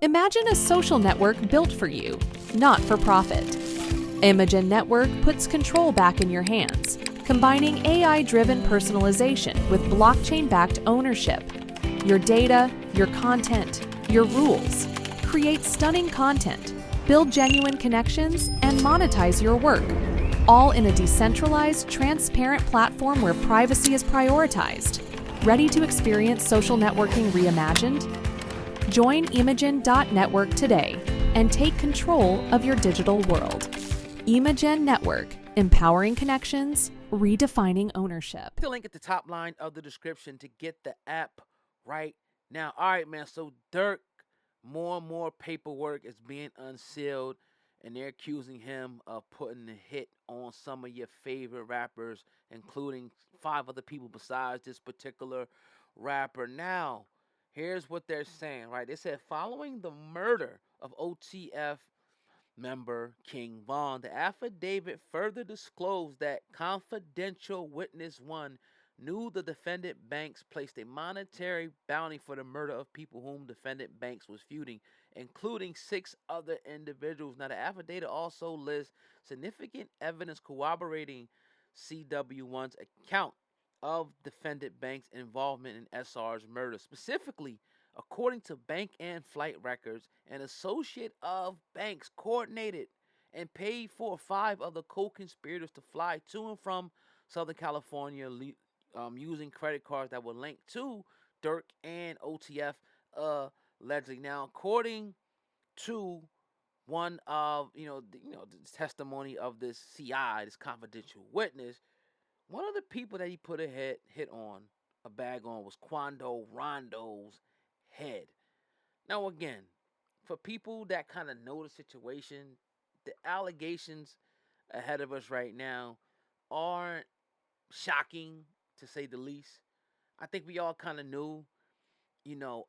Imagine a social network built for you, not for profit. Imogen Network puts control back in your hands, combining AI-driven personalization with blockchain-backed ownership. Your data, your content, your rules. Create stunning content, build genuine connections, and monetize your work, all in a decentralized, transparent platform where privacy is prioritized. Ready to experience social networking reimagined? Join Imogen.network today and take control of your digital world. Imogen Network, empowering connections, redefining ownership. The link at the top line of the description to get the app right now. All right, man. So Durk, more and more paperwork is being unsealed, and they're accusing him of putting a hit on some of your favorite rappers, including 5 other people besides this particular rapper. Now, here's what they're saying, right? They said following the murder of OTF member King Von, the affidavit further disclosed that confidential witness 1 knew the defendant Banks placed a monetary bounty for the murder of people whom defendant Banks was feuding, including 6 other individuals. Now, the affidavit also lists significant evidence corroborating CW1's account of defendant Banks' involvement in SR's murder. Specifically, according to bank and flight records, an associate of Banks coordinated and paid for 5 other co-conspirators to fly to and from Southern California using credit cards that were linked to Durk and OTF allegedly. Now, according to one of the testimony of this CI, this confidential witness, one of the people that he put a hit on, a bag on, was Quando Rondo's head. Now, again, for people that kind of know the situation, the allegations ahead of us right now aren't shocking, to say the least. I think we all kind of knew, you know,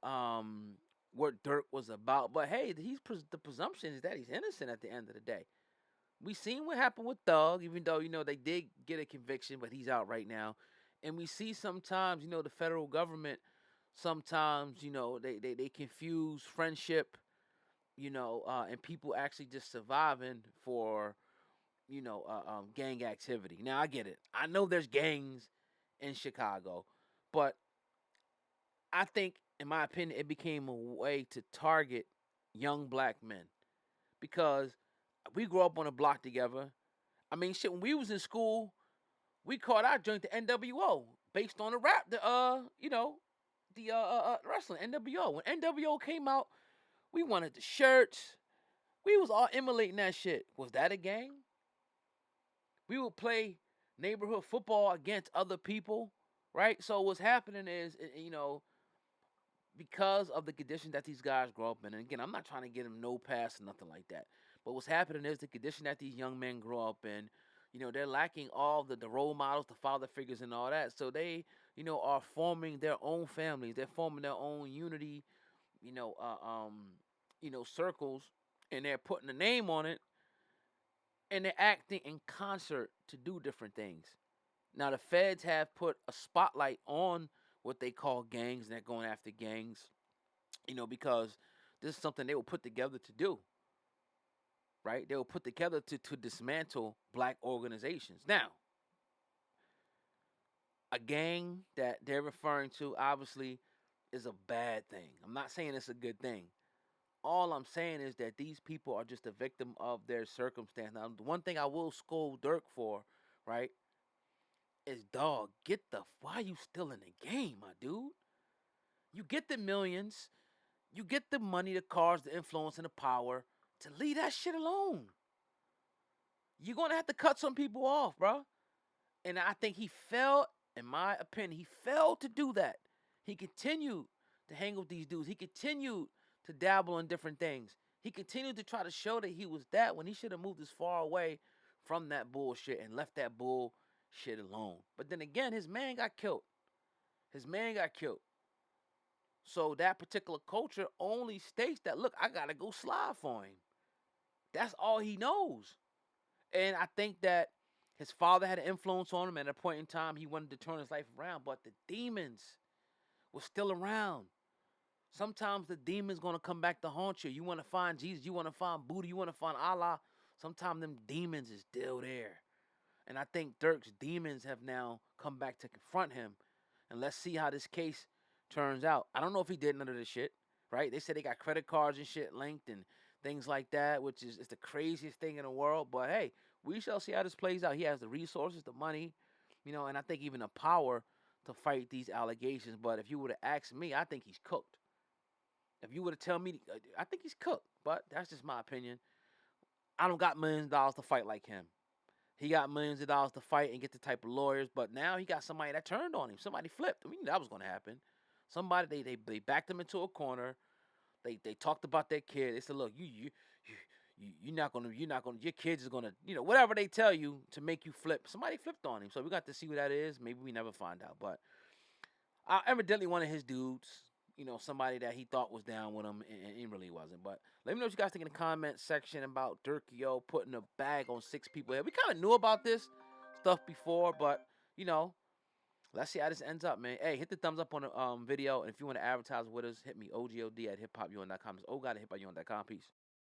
what Durk was about. But hey, the presumption is that he's innocent at the end of the day. We seen what happened with Thug, even though they did get a conviction, but he's out right now. And we see sometimes, the federal government sometimes, they confuse friendship, and people actually just surviving for, gang activity. Now I get it. I know there's gangs in Chicago, but I think, in my opinion, it became a way to target young black men because we grew up on a block together. I mean, shit, when we was in school, we called our joint the NWO based on the rap, the wrestling NWO. When NWO came out, we wanted the shirts. We was all emulating that shit. Was that a gang? We would play neighborhood football against other people, right? So what's happening is, because of the conditions that these guys grow up in, and again, I'm not trying to get them no pass or nothing like that. But what's happening is the condition that these young men grow up in, they're lacking all the role models, the father figures, and all that. So they, are forming their own families. They're forming their own unity, circles, and they're putting a name on it, and they're acting in concert to do different things. Now, the feds have put a spotlight on what they call gangs, and they're going after gangs, because this is something they will put together to do, right? They will put together to dismantle black organizations. Now, a gang that they're referring to obviously is a bad thing. I'm not saying it's a good thing. All I'm saying is that these people are just a victim of their circumstance. Now, the one thing I will scold Durk for, right, is dog, why are you still in the game, my dude? You get the millions, you get the money, the cars, the influence, and the power to leave that shit alone. You're gonna have to cut some people off, bro. And I think he failed, in my opinion, he failed to do that. He continued to hang with these dudes. He continued to dabble in different things. He continued to try to show that he was that when he should have moved as far away from that bullshit and left that bullshit alone. But then again, his man got killed. So that particular culture only states that, look, I gotta go slide for him. That's all he knows. And I think that his father had an influence on him. At a point in time, he wanted to turn his life around, but the demons were still around. Sometimes the demon's gonna come back to haunt you. You want to find Jesus, you want to find Buddha, you want to find Allah. Sometimes them demons is still there. And I think Durk's demons have now come back to confront him. And let's see how this case turns out. I don't know if he did none of this shit, right? They said they got credit cards and shit linked and things like that, which is the craziest thing in the world. But hey, we shall see how this plays out. He has the resources, the money, and I think even the power to fight these allegations. But if you would have asked me, I think he's cooked. If you would have told me, I think he's cooked. But that's just my opinion. I don't got millions of dollars to fight like him. He got millions of dollars to fight and get the type of lawyers, but now he got somebody that turned on him. Somebody flipped. We knew that was going to happen. Somebody they backed him into a corner. They talked about their kid. They said, "Look, you're not gonna your kids is gonna whatever they tell you to make you flip." Somebody flipped on him, so we got to see who that is. Maybe we never find out, but evidently one of his dudes. Somebody that he thought was down with him and he really wasn't. But let me know what you guys think in the comment section about Durkio putting a bag on 6 people here. We kind of knew about this stuff before, but, let's see how this ends up, man. Hey, hit the thumbs up on the video. And if you want to advertise with us, hit me, OGOD at hiphopun.com. It's OGOD at hiphopun.com. Peace.